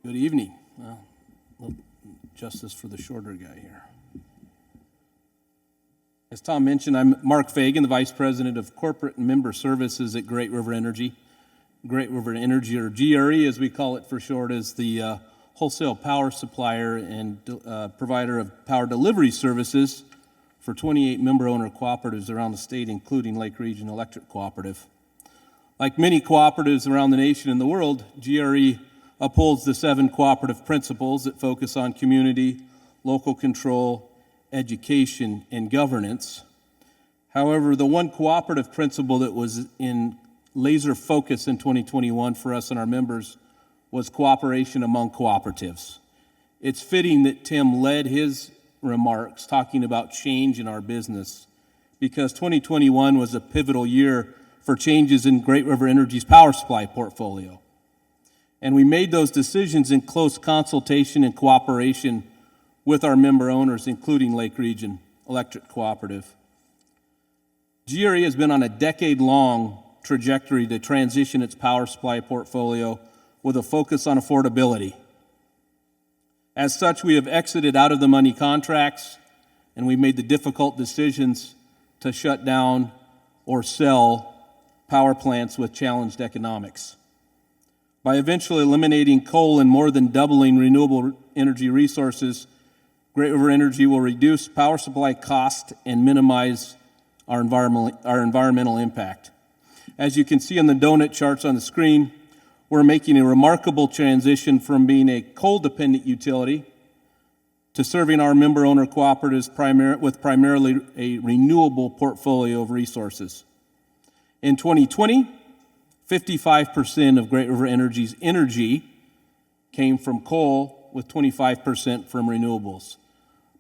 Good evening. Well, justice for the shorter guy here. As Tom mentioned, I'm Mark Fagan, the Vice President of Corporate and Member Services at Great River Energy. Great River Energy, or GRE as we call it for short, is the wholesale power supplier and provider of power delivery services for 28 member-owner cooperatives around the state, including Lake Region Electric Cooperative. Like many cooperatives around the nation and the world, GRE upholds the 7 cooperative principles that focus on community, local control, education, and governance. However, the one cooperative principle that was in laser focus in 2021 for us and our members was cooperation among cooperatives. It's fitting that Tim led his remarks talking about change in our business, because 2021 was a pivotal year for changes in Great River Energy's power supply portfolio. And we made those decisions in close consultation and cooperation with our member owners, including Lake Region Electric Cooperative. GRE has been on a decade-long trajectory to transition its power supply portfolio with a focus on affordability. As such, we have exited out of the money contracts, and we made the difficult decisions to shut down or sell power plants with challenged economics. By eventually eliminating coal and more than doubling renewable energy resources, Great River Energy will reduce power supply cost and minimize our environmental impact. As you can see on the donut charts on the screen, we're making a remarkable transition from being a coal-dependent utility to serving our member-owner cooperatives with primarily a renewable portfolio of resources. In 2020, 55% of Great River Energy's energy came from coal, with 25% from renewables.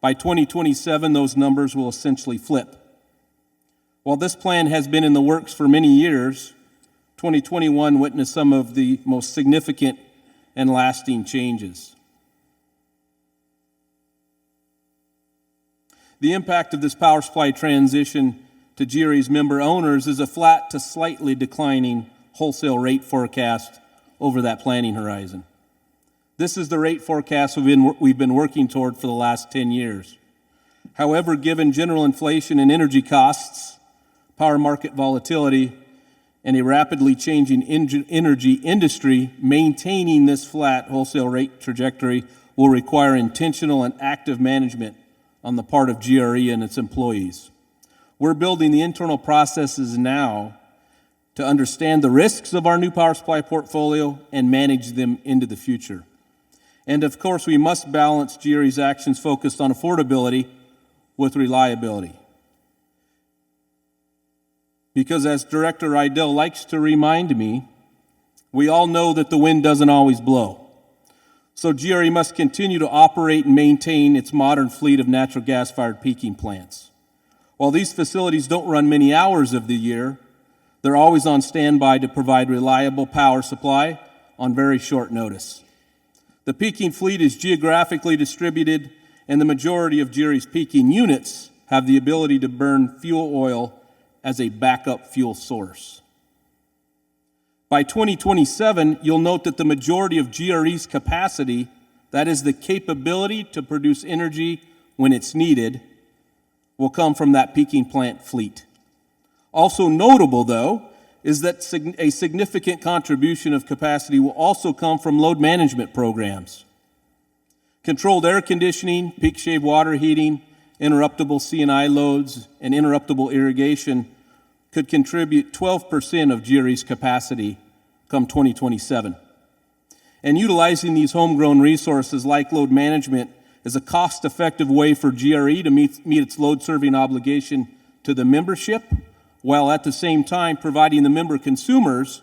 By 2027, those numbers will essentially flip. While this plan has been in the works for many years, 2021 witnessed some of the most significant and lasting changes. The impact of this power supply transition to GRE's member owners is a flat to slightly declining wholesale rate forecast over that planning horizon. This is the rate forecast we've been working toward for the last 10 years. However, given general inflation and energy costs, power market volatility, and a rapidly changing energy industry, maintaining this flat wholesale rate trajectory will require intentional and active management on the part of GRE and its employees. We're building the internal processes now to understand the risks of our new power supply portfolio and manage them into the future. And of course, we must balance GRE's actions focused on affordability with reliability. Because as Director Rydell likes to remind me, we all know that the wind doesn't always blow. So GRE must continue to operate and maintain its modern fleet of natural gas-fired peaking plants. While these facilities don't run many hours of the year, they're always on standby to provide reliable power supply on very short notice. The peaking fleet is geographically distributed, and the majority of GRE's peaking units have the ability to burn fuel oil as a backup fuel source. By 2027, you'll note that the majority of GRE's capacity, that is the capability to produce energy when it's needed, will come from that peaking plant fleet. Also notable, though, is that a significant contribution of capacity will also come from load management programs. Controlled air conditioning, peak shave water heating, interruptible C&I loads, and interruptible irrigation could contribute 12% of GRE's capacity come 2027. And utilizing these homegrown resources like load management is a cost-effective way for GRE to meet its load-serving obligation to the membership, while at the same time providing the member consumers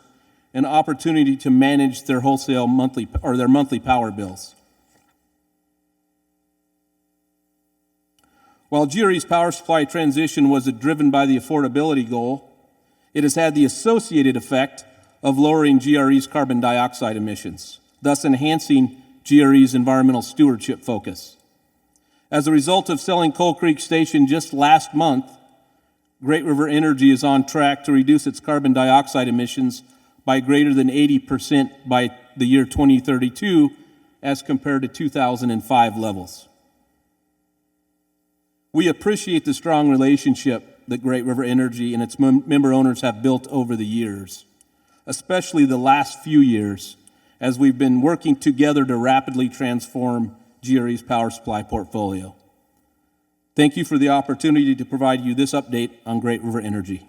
an opportunity to manage their wholesale monthly power bills. While GRE's power supply transition was driven by the affordability goal, it has had the associated effect of lowering GRE's carbon dioxide emissions, thus enhancing GRE's environmental stewardship focus. As a result of selling Coal Creek Station just last month, Great River Energy is on track to reduce its carbon dioxide emissions by greater than 80% by the year 2032 as compared to 2005 levels. We appreciate the strong relationship that Great River Energy and its member owners have built over the years, especially the last few years, as we've been working together to rapidly transform GRE's power supply portfolio. Thank you for the opportunity to provide you this update on Great River Energy.